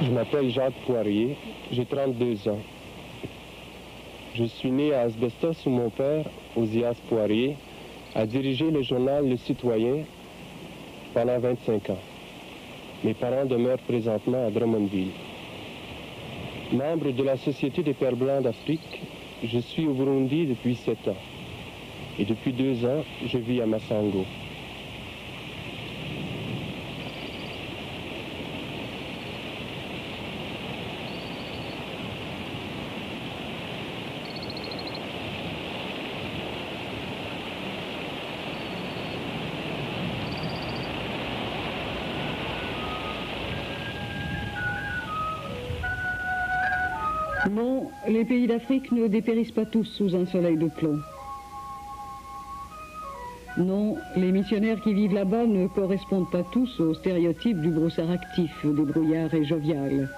Je m'appelle Jacques Poirier, j'ai 32 ans. Je suis né à Asbestos où mon père, Ozias Poirier, a dirigé le journal Le Citoyen pendant 25 ans. Mes parents demeurent présentement à Drummondville. Membre de la Société des Pères Blancs d'Afrique, je suis au Burundi depuis 7 ans. Et depuis 2 ans, je vis à Massango. Non, les pays d'Afrique ne dépérissent pas tous sous un soleil de plomb. Non, les missionnaires qui vivent là-bas ne correspondent pas tous aux stéréotypes du brossard actif, débrouillard et jovial.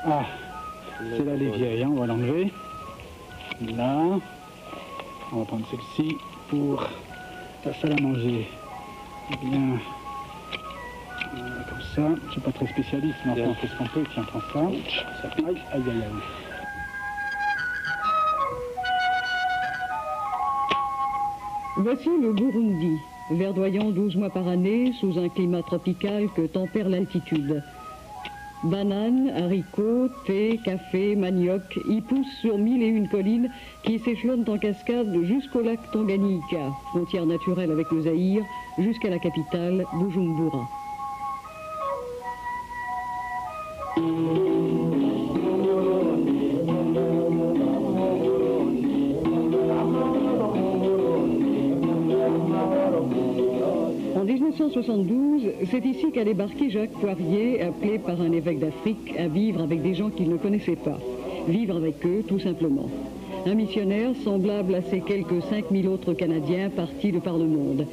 Ah, c'est là les vieilles, hein, on va l'enlever. Là, on va prendre celle-ci pour la salle à manger. Bien, comme ça, je ne suis pas très spécialiste, mais enfin, on fait ce qu'on peut. Tiens, prends ça. Aïe, aïe, aïe, aïe. Voici le Burundi, verdoyant 12 mois par année sous un climat tropical que tempère l'altitude. Bananes, haricots, thé, café, manioc y poussent sur 1001 collines qui s'échelonnent en cascade jusqu'au lac Tanganyika, frontière naturelle avec le Zaïre, jusqu'à la capitale, Bujumbura. En 1972, c'est ici qu'a débarqué Jacques Poirier, appelé par un évêque d'Afrique à vivre avec des gens qu'il ne connaissait pas. Vivre avec eux, tout simplement. Un missionnaire semblable à ces quelques 5000 autres Canadiens partis de par le monde.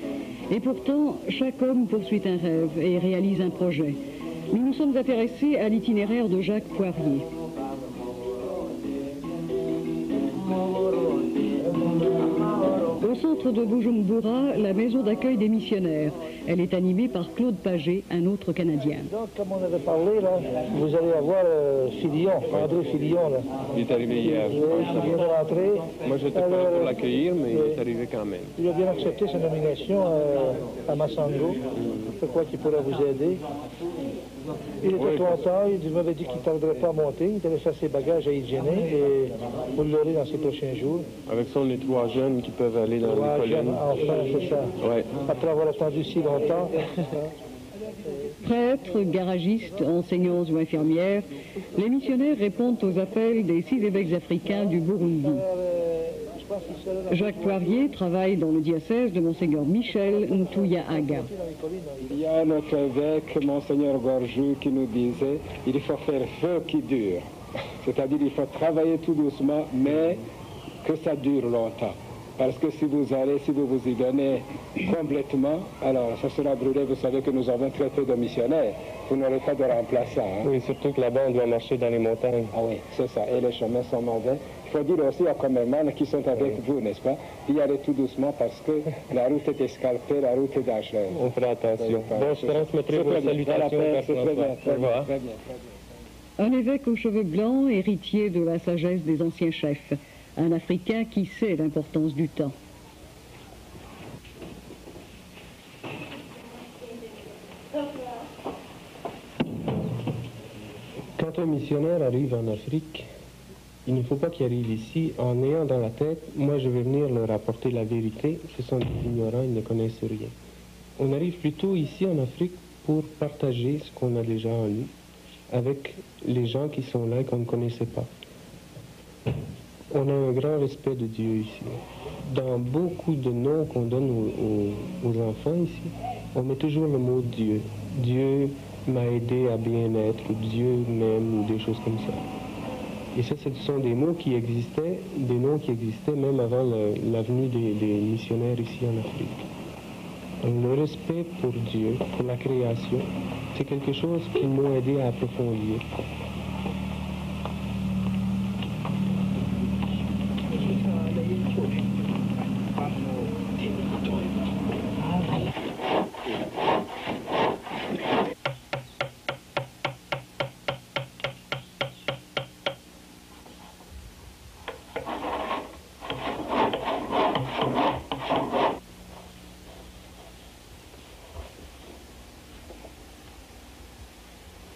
Et pourtant, chaque homme poursuit un rêve et réalise un projet. Nous nous sommes intéressés à l'itinéraire de Jacques Poirier. Au centre de Bujumbura, la maison d'accueil des missionnaires. Elle est animée par Claude Paget, un autre Canadien. Donc, comme on avait parlé, là, vous allez avoir Fillon, André Fillon. Là. Il est arrivé hier. Il vient de rentrer. Moi, j'étais pas là pour l'accueillir, mais il est arrivé quand même. Il a bien accepté sa nomination à Massango. Je crois qu'il pourrait vous aider. Il était content, il m'avait dit qu'il ne tarderait pas à monter, il devait faire ses bagages à Idjéné et vous l'aurez dans ces prochains jours. Avec ça, on est 3 jeunes qui peuvent aller dans les collines. Enfin, c'est ça. Ouais. Après avoir attendu si longtemps. Prêtres, garagistes, enseignants ou infirmières, les missionnaires répondent aux appels des 6 évêques africains du Burundi. Jacques Poirier travaille dans le diocèse de Monseigneur Michel Ntouya-Aga. Il y a notre évêque, Monseigneur Gorjou, qui nous disait il faut faire feu qui dure. C'est-à-dire il faut travailler tout doucement, mais que ça dure longtemps. Parce que si vous vous y donnez complètement, alors ça sera brûlé. Vous savez que nous avons très peu de missionnaires. Vous n'aurez pas de remplaçants. Hein? Oui, surtout que là-bas, on doit marcher dans les montagnes. Ah oui, c'est ça. Et les chemins sont mauvais. Il faut dire aussi aux caméramans qui sont avec vous, n'est-ce pas, d'y aller tout doucement parce que la route est escarpée, la route est dangereuse. On fera attention. Bon, je transmettrai vos salutations. Au revoir. Un évêque aux cheveux blancs, héritier de la sagesse des anciens chefs. Un Africain qui sait l'importance du temps. Quand un missionnaire arrive en Afrique, il ne faut pas qu'il arrive ici en ayant dans la tête « moi je vais venir leur apporter la vérité, ce sont des ignorants, ils ne connaissent rien ». On arrive plutôt ici en Afrique pour partager ce qu'on a déjà en nous avec les gens qui sont là et qu'on ne connaissait pas. On a un grand respect de Dieu ici. Dans beaucoup de noms qu'on donne aux enfants ici, on met toujours le mot Dieu. Dieu m'a aidé à bien être, Dieu m'aime, ou des choses comme ça. Et ça, ce sont des mots qui existaient, des noms qui existaient même avant la venue des missionnaires ici en Afrique. Donc, le respect pour Dieu, pour la création, c'est quelque chose qui m'a aidé à approfondir.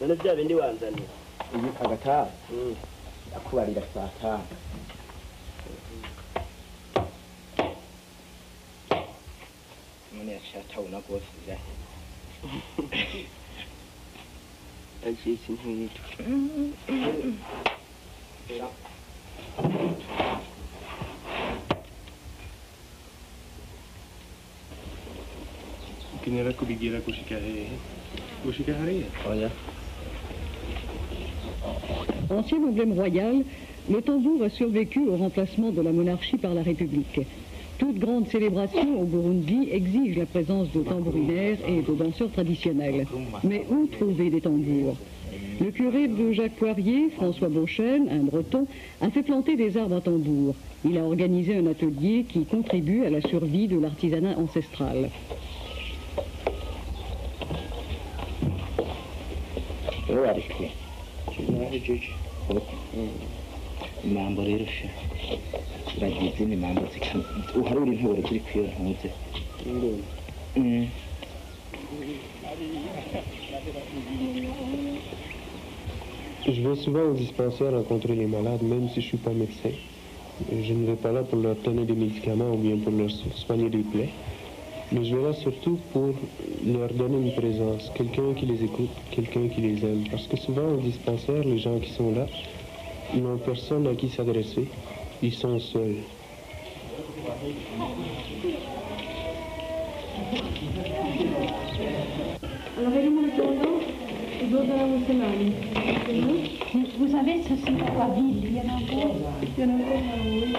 none bya bindi wanzaniye iyi agataha akubarira saa tanu none yashatabona rwose birahe acitse intwito ukenera kubigira gushika hehe gushika hariya oya. Ancien emblème royal, le tambour a survécu au remplacement de la monarchie par la République. Toute grande célébration au Burundi exige la présence de tambourinaires et de danseurs traditionnels. Mais où trouver des tambours? Le curé de Jacques Poirier, François Beauchesne, un breton, a fait planter des arbres à tambour. Il a organisé un atelier qui contribue à la survie de l'artisanat ancestral. Imambo rero sha uragize imambo uharura intore kuri kwiyo ntuze Je vais souvent au dispensaire rencontrer les malades, même si je ne suis pas médecin. Je ne vais pas là pour leur donner des médicaments ou bien pour leur soigner des plaies. Mais je vais là surtout pour leur donner une présence, quelqu'un qui les écoute, quelqu'un qui les aime. Parce que souvent au dispensaire, les gens qui sont là, ils n'ont personne à qui s'adresser. Ils sont seuls. Vous savez, ça c'est la ville, il y en a encore. Il y en a encore, oui.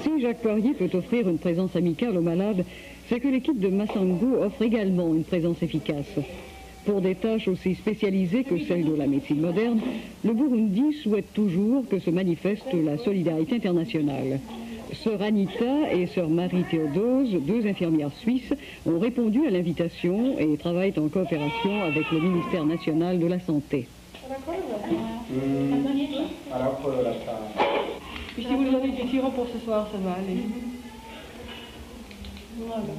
Si Jacques Poirier peut offrir une présence amicale aux malades, c'est que l'équipe de Massango offre également une présence efficace. Pour des tâches aussi spécialisées que celles de la médecine moderne, le Burundi souhaite toujours que se manifeste la solidarité internationale. Sœur Anita et sœur Marie-Théodose, deux infirmières suisses, ont répondu à l'invitation et travaillent en coopération avec le ministère national de la Santé. Puis si vous nous avez du sirop pour ce soir, ça va aller. Voilà.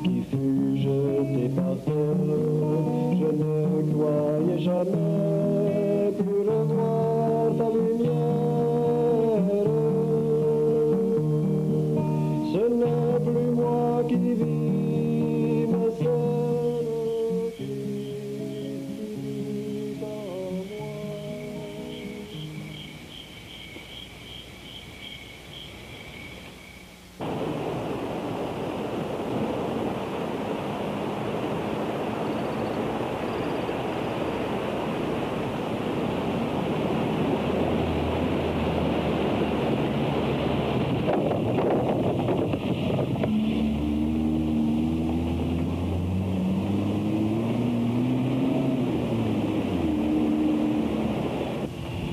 Qui fut jeté par terre, je ne croyais jamais plus revoir ta lumière. Ce n'est plus moi qui vis, mais celle qui vit en moi.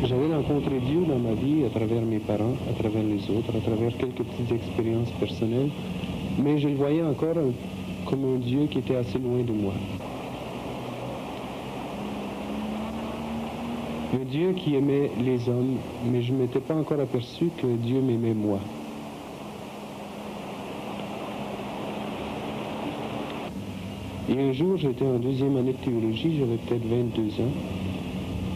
J'avais rencontré Dieu dans ma vie à travers mes parents, à travers les autres, à travers quelques petites expériences personnelles, mais je le voyais encore comme un Dieu qui était assez loin de moi. Un Dieu qui aimait les hommes, mais je ne m'étais pas encore aperçu que Dieu m'aimait moi. Et un jour, j'étais en deuxième année de théologie, j'avais peut-être 22 ans.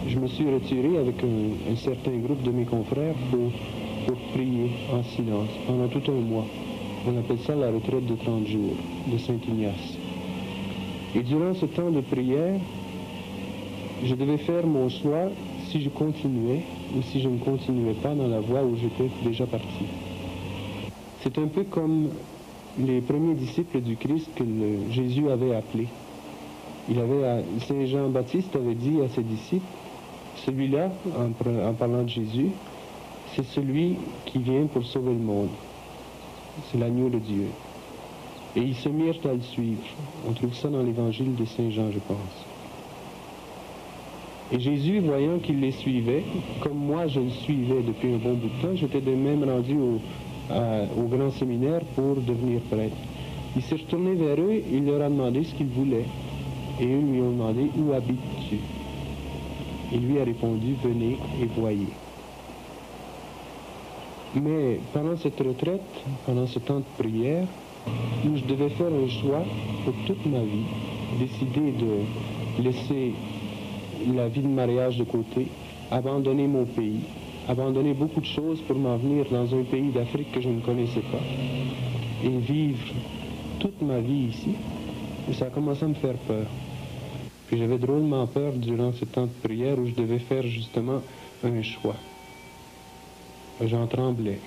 Je me suis retiré avec un certain groupe de mes confrères pour prier en silence pendant tout un mois. On appelle ça la retraite de 30 jours de Saint-Ignace. Et durant ce temps de prière, je devais faire mon choix si je continuais ou si je ne continuais pas dans la voie où j'étais déjà parti. C'est un peu comme les premiers disciples du Christ que Jésus avait appelés. Saint Jean-Baptiste avait dit à ses disciples, celui-là, en parlant de Jésus, c'est celui qui vient pour sauver le monde. C'est l'agneau de Dieu. Et ils se mirent à le suivre. On trouve ça dans l'évangile de Saint Jean, je pense. Et Jésus, voyant qu'il les suivait, comme moi je le suivais depuis un bon bout de temps, j'étais de même rendu au grand séminaire pour devenir prêtre. Il s'est retourné vers eux, il leur a demandé ce qu'ils voulaient. Et eux lui ont demandé, où habites-tu? Il lui a répondu, venez et voyez. Mais pendant cette retraite, pendant ce temps de prière, où je devais faire un choix pour toute ma vie, décider de laisser la vie de mariage de côté, abandonner mon pays, abandonner beaucoup de choses pour m'en venir dans un pays d'Afrique que je ne connaissais pas, et vivre toute ma vie ici, et ça a commencé à me faire peur. Puis j'avais drôlement peur durant ce temps de prière où je devais faire justement un choix. J'en tremblais.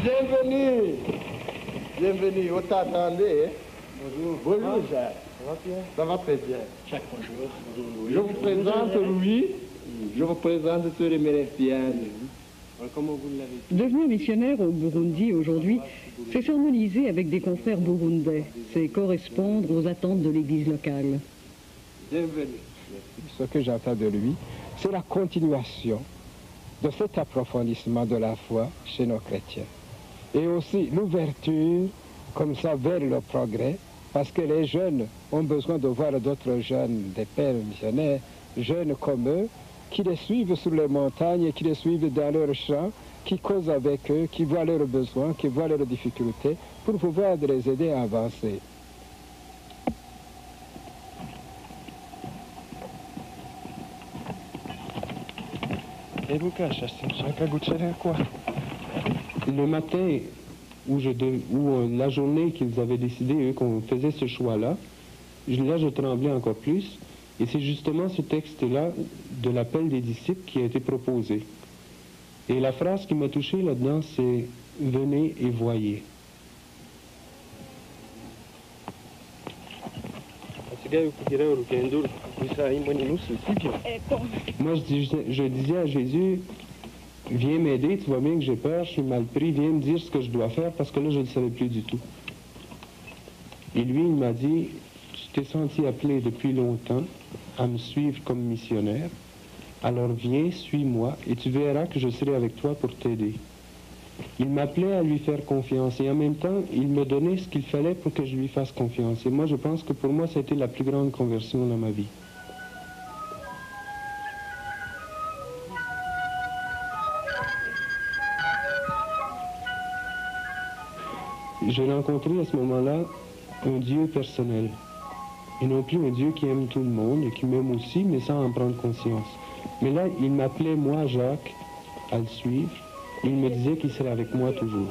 Bienvenue. Bienvenue. On t'attendait. Hein? Bonjour. Bonjour, Jacques. Ça va bien? Ça va très bien. Jacques, bonjour. Je vous présente Louis. Je vous présente Sœur Méressiane. Comment vous l'avez dit? Devenir missionnaire au Burundi aujourd'hui, c'est s'harmoniser avec des confrères burundais. C'est correspondre aux attentes de l'Église locale. Bienvenue. Ce que j'entends de lui, c'est la continuation de cet approfondissement de la foi chez nos chrétiens. Et aussi l'ouverture, comme ça, vers le progrès, parce que les jeunes ont besoin de voir d'autres jeunes, des pères missionnaires, jeunes comme eux, qui les suivent sur les montagnes, qui les suivent dans leurs champs, qui causent avec eux, qui voient leurs besoins, qui voient leurs difficultés, pour pouvoir les aider à avancer. Le matin la journée qu'ils avaient décidé, eux, qu'on faisait ce choix-là, là, je tremblais encore plus. Et c'est justement ce texte-là de l'appel des disciples qui a été proposé. Et la phrase qui m'a touché là-dedans, c'est « Venez et voyez ». Moi, je disais à Jésus, viens m'aider, tu vois bien que j'ai peur, je suis mal pris, viens me dire ce que je dois faire parce que là, je ne le savais plus du tout. Et lui, il m'a dit, tu t'es senti appelé depuis longtemps à me suivre comme missionnaire, alors viens, suis-moi et tu verras que je serai avec toi pour t'aider. Il m'appelait à lui faire confiance et en même temps, il me donnait ce qu'il fallait pour que je lui fasse confiance. Et moi, je pense que pour moi, ça a été la plus grande conversion dans ma vie. J'ai rencontré à ce moment-là un Dieu personnel. Et non plus un Dieu qui aime tout le monde et qui m'aime aussi, mais sans en prendre conscience. Mais là, il m'appelait, moi, Jacques, à le suivre. Il me disait qu'il serait avec moi toujours.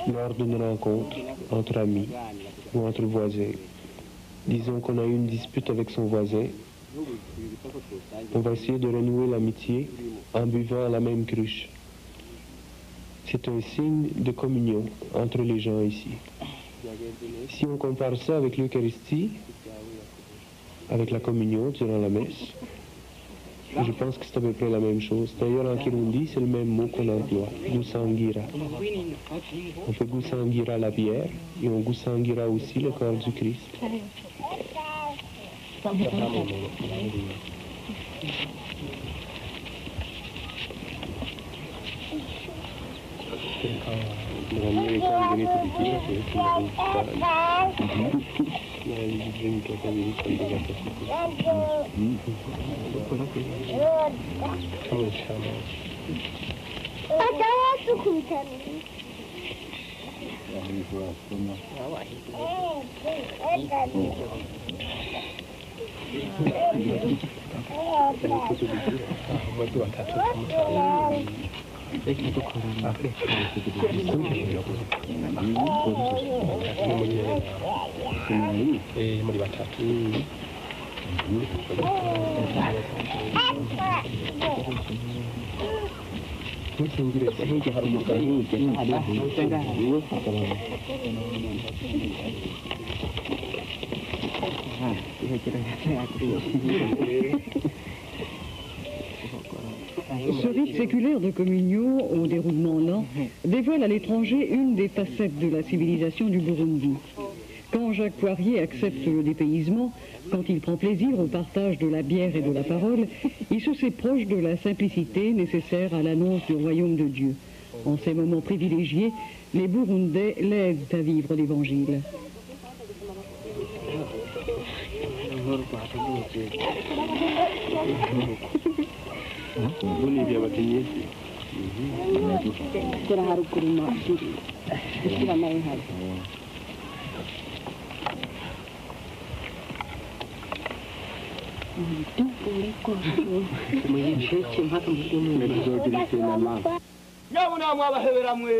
Lors d'une rencontre entre amis ou entre voisins, disons qu'on a eu une dispute avec son voisin, on va essayer de renouer l'amitié en buvant à la même cruche. C'est un signe de communion entre les gens ici. Si on compare ça avec l'Eucharistie, avec la communion durant la messe, Je pense que c'est à peu près la même chose. D'ailleurs, en Kirundi, c'est le même mot qu'on emploie, Gusangira. On peut Gusangira la bière et on Gusangira aussi le corps du Christ. Ce rite séculaire de communion, au déroulement lent, dévoile à l'étranger une des facettes de la civilisation du Burundi. Quand Jacques Poirier accepte le dépaysement, quand il prend plaisir au partage de la bière et de la parole, il se sait proche de la simplicité nécessaire à l'annonce du royaume de Dieu. En ces moments privilégiés, les Burundais l'aident à vivre l'Évangile. Nyabuna mwabahebera mwe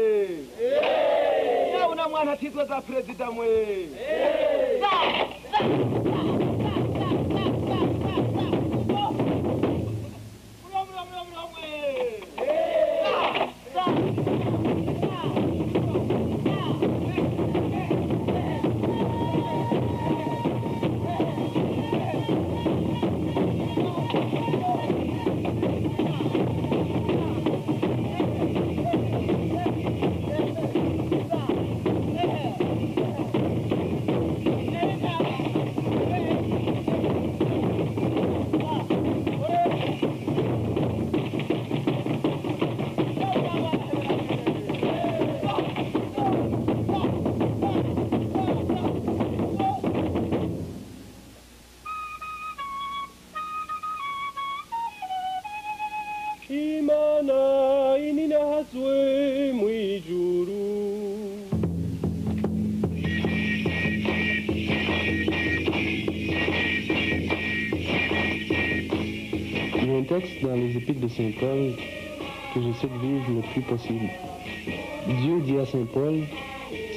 nyabuna mwana titwa za perezida mwe Imana ininahazwe mwijuru Il y a un texte dans les Épîtres de Saint Paul que j'essaie de vivre le plus possible. Dieu dit à Saint Paul,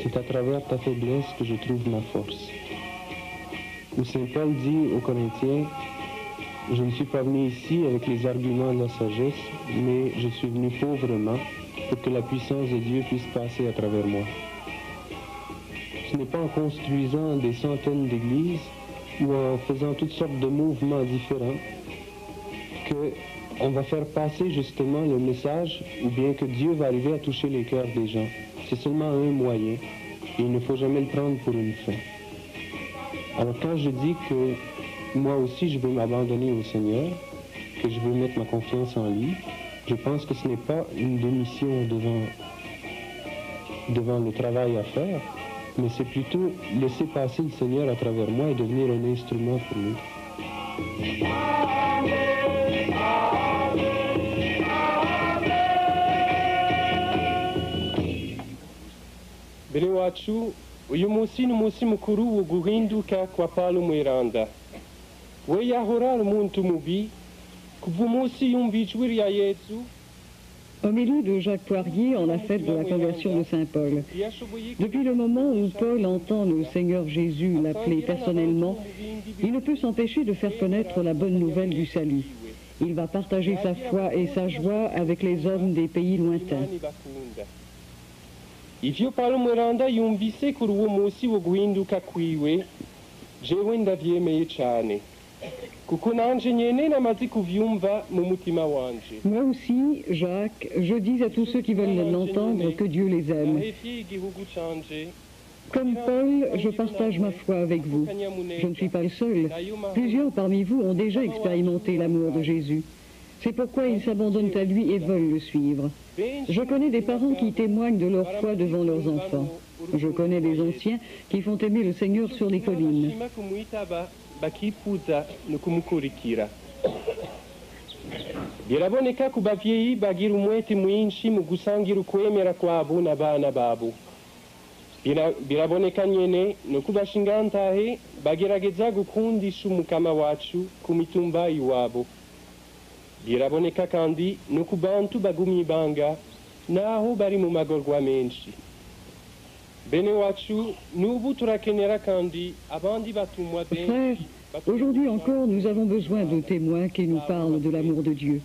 c'est à travers ta faiblesse que je trouve ma force. Ou Saint Paul dit aux Corinthiens, je ne suis pas venu ici avec les arguments de la sagesse, mais je suis venu pauvrement pour que la puissance de Dieu puisse passer à travers moi. Ce n'est pas en construisant des centaines d'églises ou en faisant toutes sortes de mouvements différents qu'on va faire passer justement le message ou bien que Dieu va arriver à toucher les cœurs des gens. C'est seulement un moyen et il ne faut jamais le prendre pour une fin. Alors quand je dis que moi aussi, je veux m'abandonner au Seigneur, que je veux mettre ma confiance en lui. Je pense que ce n'est pas une démission devant le travail à faire, mais c'est plutôt laisser passer le Seigneur à travers moi et devenir un instrument pour lui. Bene wacu uyu munsi ni umunsi mukuru wo guhinduka kwa Paulo Mweranda. We yahora ari umuntu mubi kuva umunsi yumva ijwi rya Yesu. Homélie de Jacques Poirier en la fête de la conversion de Saint Paul. Depuis le moment où Paul entend le Seigneur Jésus l'appeler personnellement, il ne peut s'empêcher de faire connaître la bonne nouvelle du salut. Il va partager sa foi et sa joie avec les hommes des pays lointains. Ivyo Paulo Mweranda yumvise kuri uwo munsi wo guhinduka kwiwe jewe ndavyemeye cane kuko nanje nyene namaze kuvyumva mu mutima wanje. Moi aussi, Jacques, je dis à tous ceux qui veulent l'entendre que Dieu les aime. Nahevye igihugu canje. Comme Paul, je partage ma foi avec vous. Je ne suis pas le seul. Plusieurs parmi vous ont déjà expérimenté l'amour de Jésus. C'est pourquoi ils s'abandonnent à lui et veulent le suivre. Je connais des parents qui témoignent de leur foi devant leurs enfants. Je connais des anciens qui font aimer le Seigneur sur les collines. Bakifuza no kumukurikira. Biraboneka ku bavyeyi bagira umwete mwinshi mu gusangira ukwemera kwabo n'abana babo. Biraboneka nyene no ku bashingantahe bagerageza gukundisha umukama wacu ku mitumba iwabo. Biraboneka kandi no ku bantu bagumye ibanga naho bari mu magorwa menshi. Bene wacu, n'ubu turakenera kandi abandi batumwa benshi. Frères, aujourd'hui encore, nous avons besoin de témoins qui nous parlent de l'amour de Dieu.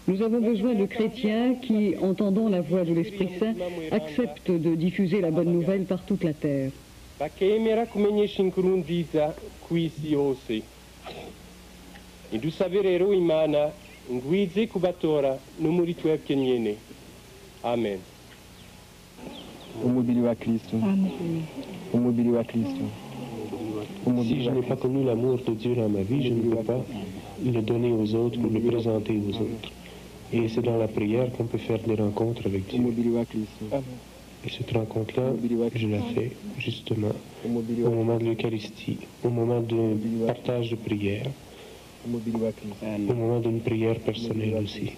Nous avons besoin de chrétiens qui, entendant la voix de l'Esprit Saint, acceptent de diffuser la bonne nouvelle par toute la terre. Bakemera kumenyesha inkuru nziza ku isi yose. Nidusabe rero Imana ngwize kubatora no muri twebwe nyene. Amen. Umubiri wa Kristo. Umubiri wa Kristo. Si je n'ai pas connu l'amour de Dieu dans ma vie, je ne peux pas le donner aux autres ou le présenter aux autres. Et c'est dans la prière qu'on peut faire des rencontres avec Dieu. Et cette rencontre-là, je la fais justement au moment de l'Eucharistie, au moment de partage de prière, au moment d'une prière personnelle aussi.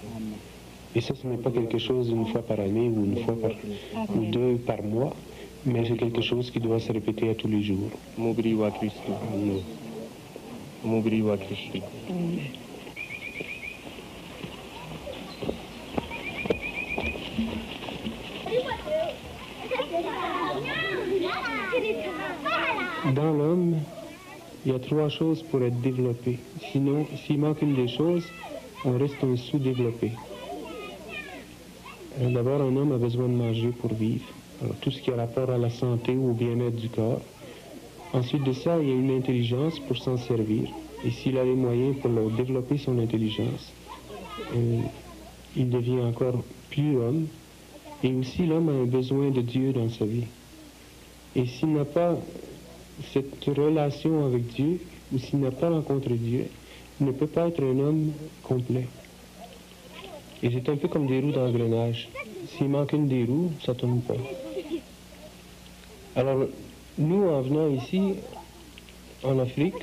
Et ça, ce n'est pas quelque chose d'une fois par année ou une fois ou deux par mois, mais c'est quelque chose qui doit se répéter à tous les jours. Umubiri wa Kristo. Umubiri wa Kristo. Dans l'homme, il y a trois choses pour être développé. Sinon, s'il manque une des choses, on reste un sous-développé. D'abord, un homme a besoin de manger pour vivre. Alors, tout ce qui a rapport à la santé ou au bien-être du corps. Ensuite de ça, il y a une intelligence pour s'en servir. Et s'il a les moyens pour développer son intelligence, il devient encore plus homme. Et aussi, l'homme a un besoin de Dieu dans sa vie. Et s'il n'a pas cette relation avec Dieu, ou s'il n'a pas rencontré Dieu, il ne peut pas être un homme complet. Et c'est un peu comme des roues d'engrenage. S'il manque une des roues, ça ne tourne pas. Alors, nous, en venant ici, en Afrique,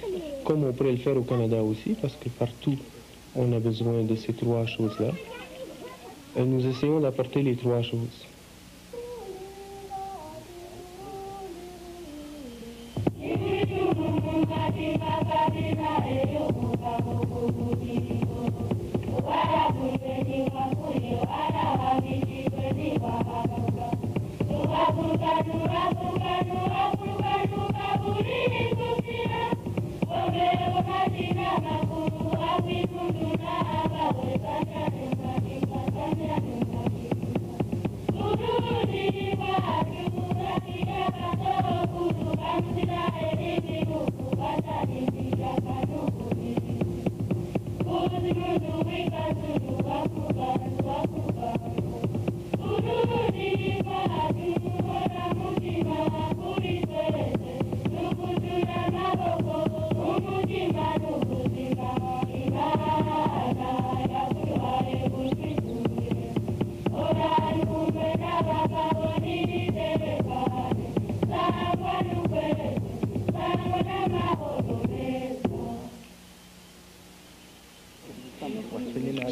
comme on pourrait le faire au Canada aussi, parce que partout, on a besoin de ces trois choses-là, nous essayons d'apporter les trois choses.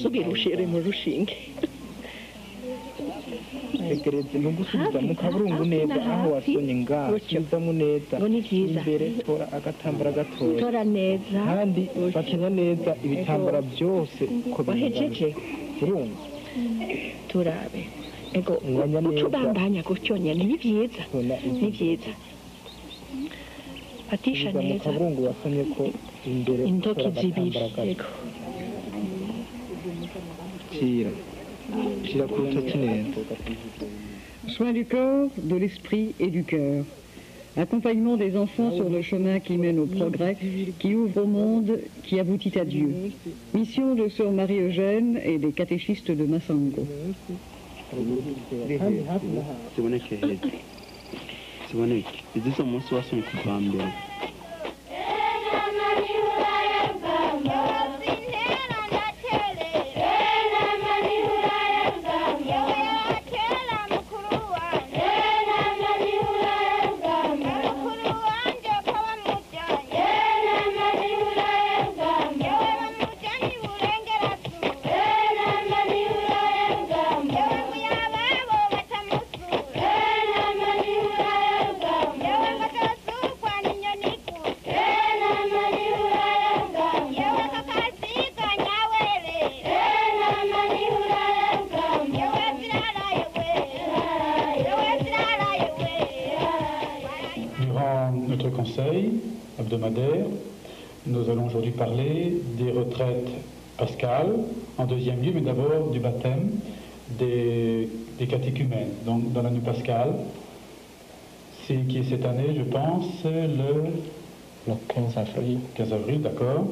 Subira ushyire mu rushinge tekereza no gusubiza mu kaburungu neza aho wasonye ngaho usubizamo neza imbere tora agatambara gatoya tora neza kandi bakenya neza ibitambara byose uko bahejeje urumva turabe ego ucubandanya gutyo nyene ni byiza ni byiza atisha neza mu kaburungu wasonye ko imbere intoki zibiri ego Soin du corps, de l'esprit et du cœur. Accompagnement des enfants sur le chemin qui mène au progrès, qui ouvre au monde, qui aboutit à Dieu. Mission de Sœur Marie-Eugène et des catéchistes de Massango. Hebdomadaire. Nous allons aujourd'hui parler des retraites pascales, en deuxième lieu, mais d'abord du baptême des catéchumènes. Donc dans l'année pascale, qui est cette année, je pense, le 15 avril. 15 avril, d'accord.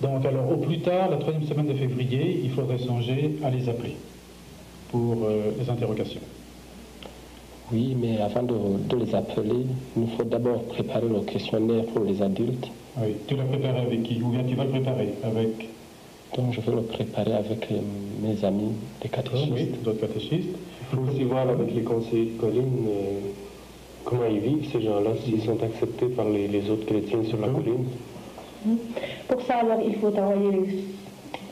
Donc alors au plus tard, la troisième semaine de février, il faudrait songer à les appeler pour les interrogations. Oui, mais avant de les appeler, il nous faut d'abord préparer le questionnaire pour les adultes. Oui, tu l'as préparé avec qui? Ou bien tu vas le préparer avec... Donc je vais le préparer avec mes amis, des catéchistes. Oui, d'autres catéchistes. Il faut aussi voir avec les conseillers de colline comment ils vivent, ces gens-là, s'ils sont acceptés par les autres chrétiens sur la colline. Pour ça, alors, il faut envoyer les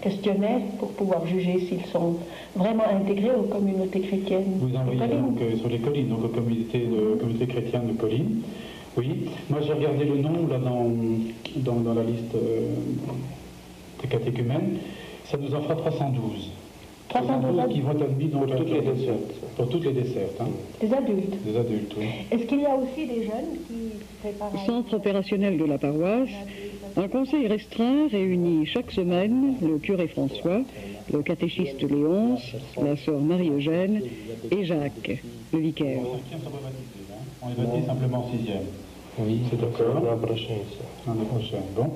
questionnaires pour pouvoir juger s'ils sont vraiment intégrés aux communautés chrétiennes. Vous envoyez donc sur les collines, donc aux communautés chrétiennes de collines. Oui, moi j'ai regardé le nom là dans la liste des catéchumènes, ça nous en fera 312. 312 qui vont être admis dans toutes les dessertes. Pour toutes les dessertes. Hein. Des adultes. Des adultes, oui. Est-ce qu'il y a aussi des jeunes qui préparent... Centre opérationnel de la paroisse, un conseil restreint réunit chaque semaine le curé François, le catéchiste Léonce, la sœur Marie-Eugène et Jacques, le vicaire. On est baptisé simplement en 6e. Oui, c'est d'accord. L'an prochain, ça. L'an prochain, bon.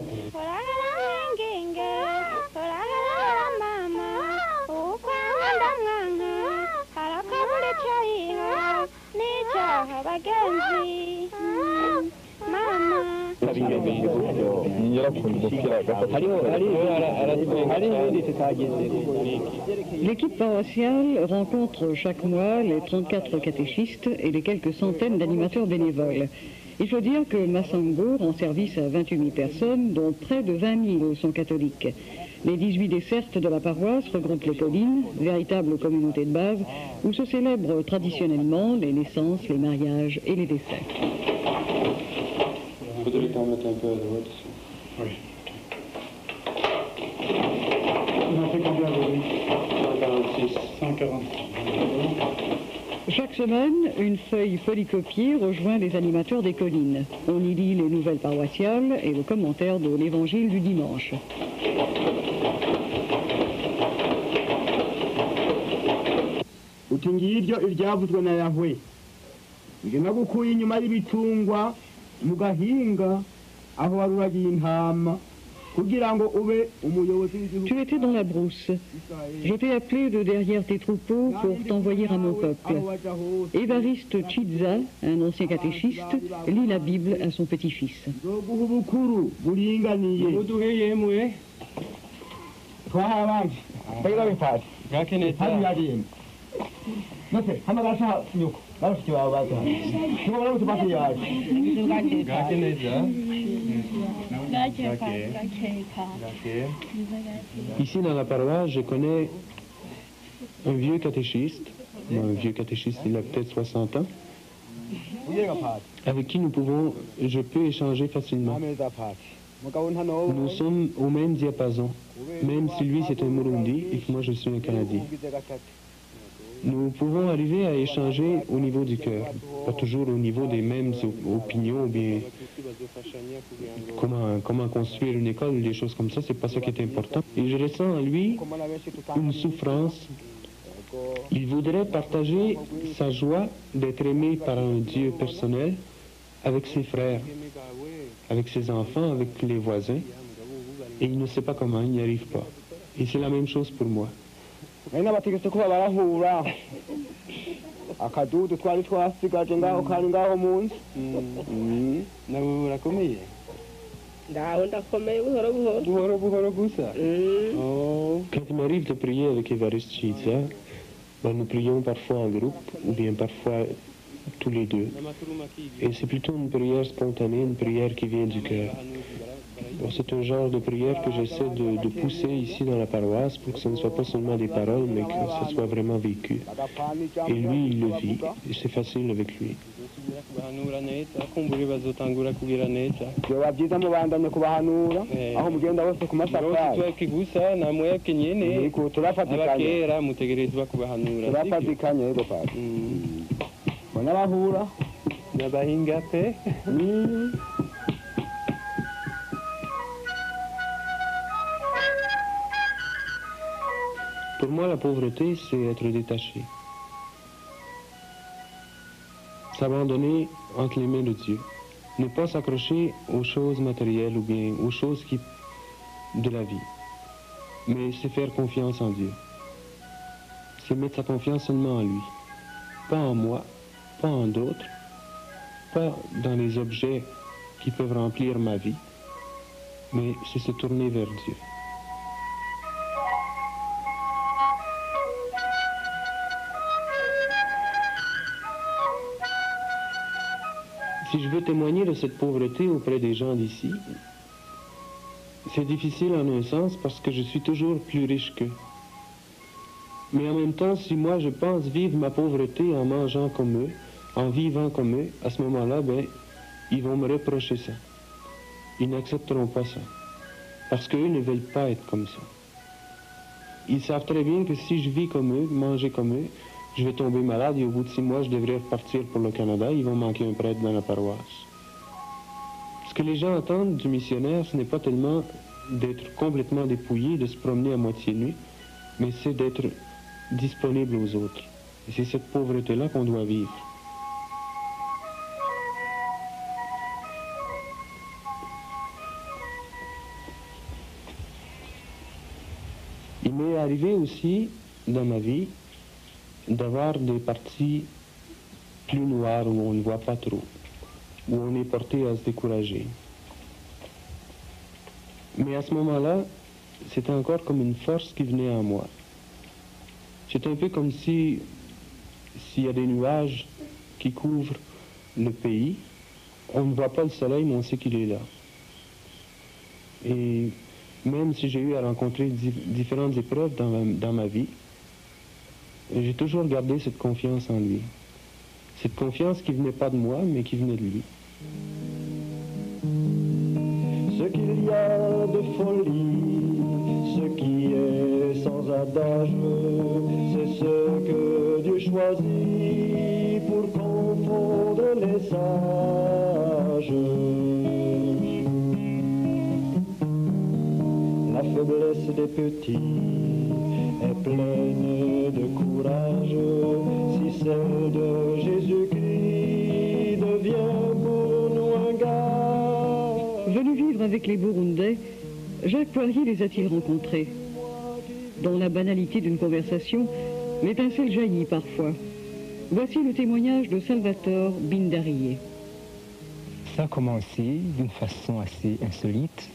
L'équipe paroissiale rencontre chaque mois les 34 catéchistes et les quelques centaines d'animateurs bénévoles. Il faut dire que Massango rend service à 28 000 personnes, dont près de 20 000 sont catholiques. Les 18 dessertes de la paroisse regroupent les collines, véritables communautés de base, où se célèbrent traditionnellement les naissances, les mariages et les décès. Vous devez t'en mettre un peu à droite. Oui. On en fait combien aujourd'hui? 146. 146. Chaque semaine, une feuille polycopiée rejoint les animateurs des collines. On y lit les nouvelles paroissiales et le commentaire de l'évangile du dimanche. uti ngiryo iryavuzwe na Yahwe nge nagukuye inyuma y'ibitungwa mu gahinga aho waruragiye intama kugira ngo ube umuyobozi w'igihugu. Tu étais dans la brousse. Je t'ai appelé de derrière tes troupeaux pour t'envoyer à mon peuple. Évariste Chidza, un ancien catéchiste, lit la Bible à son petit-fils. nzoguha ubukuru buringaniye uduheyemwe twahabanje bagira bifashe gakeneta hano yagenda nose hamagasa nyuko bashiki bawe baza tubona utubati yaje gakeneta. Ici dans la paroisse, je connais un vieux catéchiste. Un vieux catéchiste, il a peut-être 60 ans. Avec qui je peux échanger facilement. Nous sommes au même diapason, même si lui c'est un Murundi et que moi je suis un Canadien. Nous pouvons arriver à échanger au niveau du cœur, pas toujours au niveau des mêmes opinions ou bien comment construire une école ou des choses comme ça, c'est pas ça qui est important. Et je ressens en lui une souffrance. Il voudrait partager sa joie d'être aimé par un Dieu personnel avec ses frères, avec ses enfants, avec les voisins, et il ne sait pas comment, il n'y arrive pas. Et c'est la même chose pour moi. akadudu twari twasigaje ngaho kari ngaho munsi nawe urakomeye ndaho ndakomeye buhoro buhoro buhoro buhoro gusa Quand il m'arrive de prier avec Évariste Chitsa, ben nous prions parfois en groupe ou bien parfois tous les deux. Et c'est plutôt une prière spontanée, une prière qui vient du cœur. C'est un genre de prière que j'essaie de pousser ici dans la paroisse pour que ce ne soit pas seulement des paroles, mais que ce soit vraiment vécu. Et lui, il le vit, et c'est facile avec lui. byaba byiza mubandanye kubahanura aho mugenda hose ku masafari abakera mutegerezwa kubahanura turafatikanye rero papa bona bahura n'abahinga pe Pour moi, la pauvreté, c'est être détaché. S'abandonner entre les mains de Dieu. Ne pas s'accrocher aux choses matérielles ou bien aux choses de la vie. Mais c'est faire confiance en Dieu. C'est mettre sa confiance seulement en lui. Pas en moi, pas en d'autres, pas dans les objets qui peuvent remplir ma vie, mais c'est se tourner vers Dieu. Si je veux témoigner de cette pauvreté auprès des gens d'ici, c'est difficile en un sens parce que je suis toujours plus riche qu'eux. Mais en même temps, si moi je pense vivre ma pauvreté en mangeant comme eux, en vivant comme eux, à ce moment-là, ben, ils vont me reprocher ça. Ils n'accepteront pas ça. Parce qu'eux ne veulent pas être comme ça. Ils savent très bien que si je vis comme eux, manger comme eux, je vais tomber malade et au bout de 6 mois, je devrais repartir pour le Canada. Ils vont manquer un prêtre dans la paroisse. Ce que les gens attendent du missionnaire, ce n'est pas tellement d'être complètement dépouillé, de se promener à moitié nu, mais c'est d'être disponible aux autres. Et c'est cette pauvreté-là qu'on doit vivre. Il m'est arrivé aussi, dans ma vie, d'avoir des parties plus noires où on ne voit pas trop, où on est porté à se décourager. Mais à ce moment-là, c'était encore comme une force qui venait en moi. C'est un peu comme s'il y a des nuages qui couvrent le pays, on ne voit pas le soleil, mais on sait qu'il est là. Et même si j'ai eu à rencontrer différentes épreuves dans ma vie, j'ai toujours gardé cette confiance en lui. Cette confiance qui venait pas de moi, mais qui venait de lui. Ce qu'il y a de folie, ce qui est sans adage, c'est ce que Dieu choisit pour confondre les sages. La faiblesse des petits est pleine de courage, si celle de Jésus-Christ devient pour nous un gage. Venu vivre avec les Burundais, Jacques Poirier les a-t-il rencontrés? Dans la banalité d'une conversation, l'étincelle jaillit parfois. Voici le témoignage de Salvatore Bindarié. Ça a commencé d'une façon assez insolite.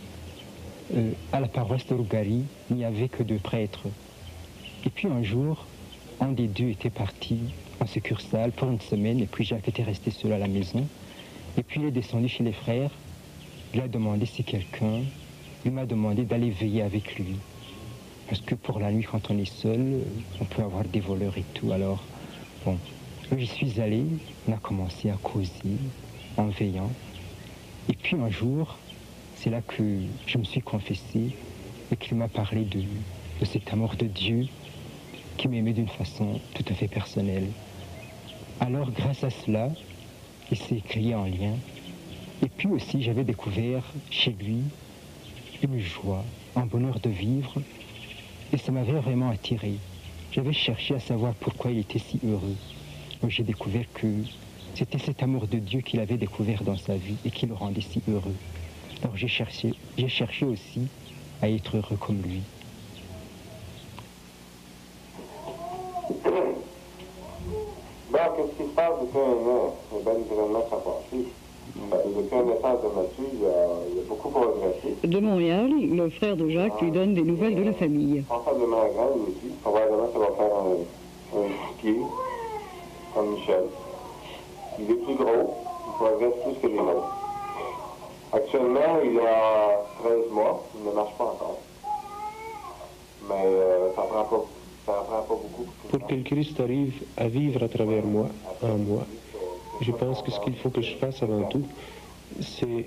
À la paroisse de Rugari, il n'y avait que 2 prêtres. Et puis un jour, un des 2 était parti en succursale pour une semaine, et puis Jacques était resté seul à la maison. Et puis il est descendu chez les frères, il a demandé si quelqu'un, il m'a demandé d'aller veiller avec lui. Parce que pour la nuit, quand on est seul, on peut avoir des voleurs et tout. Alors, bon, j'y suis allé, on a commencé à causer en veillant. Et puis un jour, c'est là que je me suis confessé et qu'il m'a parlé de cet amour de Dieu qui m'aimait d'une façon tout à fait personnelle. Alors, grâce à cela, il s'est créé un lien. Et puis aussi, j'avais découvert chez lui une joie, un bonheur de vivre, et ça m'avait vraiment attiré. J'avais cherché à savoir pourquoi il était si heureux. Donc j'ai découvert que C'était cet amour de Dieu qu'il avait découvert dans sa vie et qui le rendait si heureux. Alors j'ai cherché aussi à être heureux comme lui. Donc, qu'est-ce qui se passe depuis un an? Eh bien, les événements sont passés. Depuis la naissance de Mathieu, il a beaucoup progressé. De Montréal, le frère de Jacques lui donne des nouvelles de la famille. Passablement grand, lui aussi. Probablement, ça va faire un pied, comme Michel. Il est plus gros, il progresse plus que les autres. Actuellement, il a 13 mois, il ne marche pas encore. Mais ça prend pas beaucoup. Pour que le Christ arrive à vivre à travers moi, en moi, je pense que ce qu'il faut que je fasse avant tout, c'est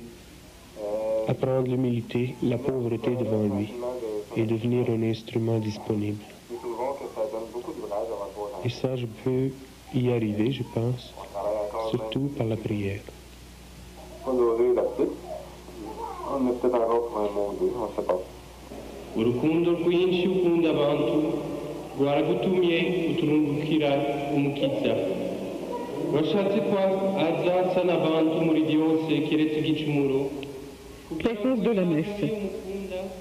apprendre l'humilité, la pauvreté devant lui et devenir un instrument disponible. Et ça, je peux y arriver, je pense, surtout par la prière. On est peut-être encore pour un mot ou deux, on ne sait pas. Urukundo rwinshi ukunda abantu rwaragutumye uturungukira umukiza washatse ko aza asa n'abantu muri byose keretse igicumuro. Préface de la messe.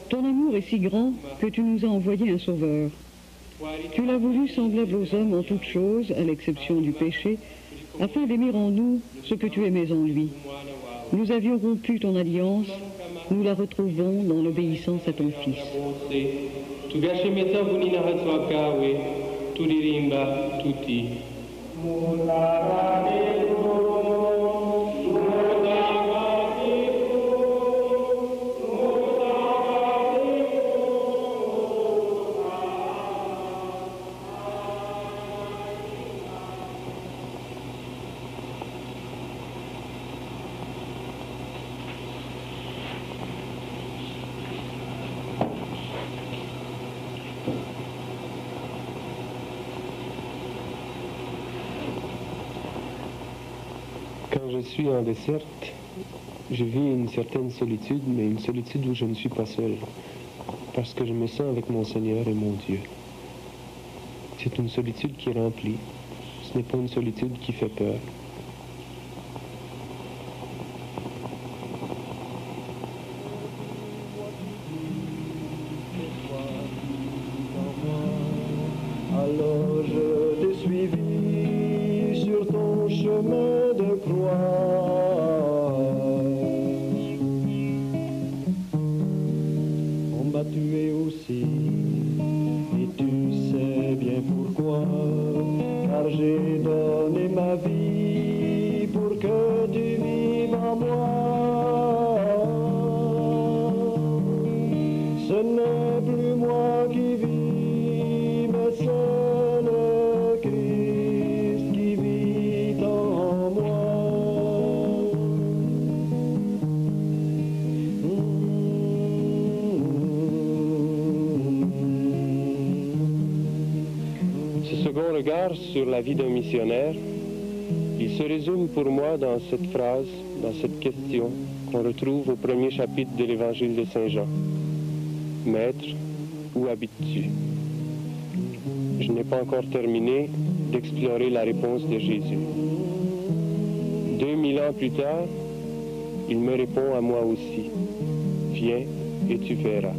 Ton amour est si grand que tu nous as envoyé un sauveur. Tu l'as voulu semblable aux hommes en toutes choses, à l'exception du péché, afin d'aimer en nous ce que tu aimais en lui. Nous avions rompu ton alliance, nous la retrouvons dans l'obéissance à ton Fils. Tugashemeza buninahazo bwawe turirimba tuti Quand je suis en desserte, je vis une certaine solitude, mais une solitude où je ne suis pas seul, parce que je me sens avec mon Seigneur et mon Dieu. C'est une solitude qui est remplie, ce n'est pas une solitude qui fait peur. Alors je t'ai suivi sur ton chemin de croix. On m'a tué aussi, et tu sais bien pourquoi. Car j'ai donné ma vie pour que tu vives en moi. Ce n'est plus moi qui vis, mais c'est le Christ qui vit en moi. Ce second regard sur la vie d'un missionnaire, il se résume pour moi dans cette phrase, dans cette question qu'on retrouve au premier chapitre de l'évangile de Saint Jean. Maître, où habites-tu? Je n'ai pas encore terminé d'explorer la réponse de Jésus. 2000 ans plus tard, il me répond à moi aussi. Viens et tu verras.